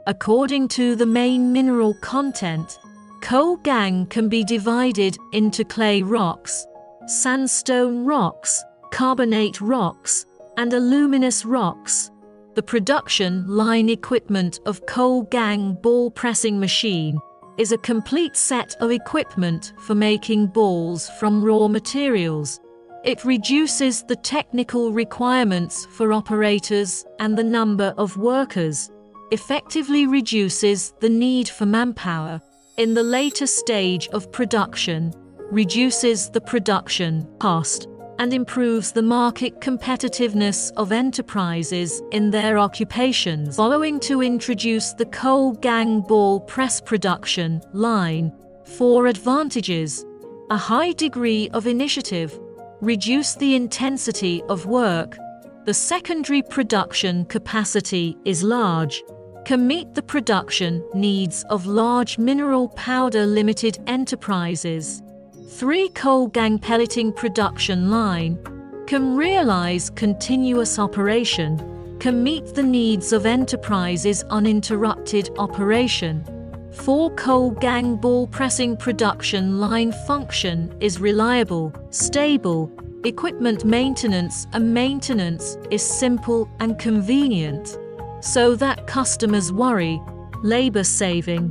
According to the main mineral content, coal gangue can be divided into clay rocks, sandstone rocks, carbonate rocks, and aluminous rocks. The production line equipment of coal gangue ball pressing machine is a complete set of equipment for making balls from raw materials. It reduces the technical requirements for operators and the number of workers, effectively reduces the need for manpower in the later stage of production, reduces the production cost, and improves the market competitiveness of enterprises in their occupations. Following to introduce the coal gangue ball press production line. 4 advantages: a high degree of initiative, reduce the intensity of work, the secondary production capacity is large, can meet the production needs of large mineral powder limited enterprises. 3 coal gangue pelleting production line, can realize continuous operation, can meet the needs of enterprises uninterrupted operation. 4 coal gangue ball pressing production line function is reliable, stable, equipment maintenance is simple and convenient, so that customers worry, labor saving.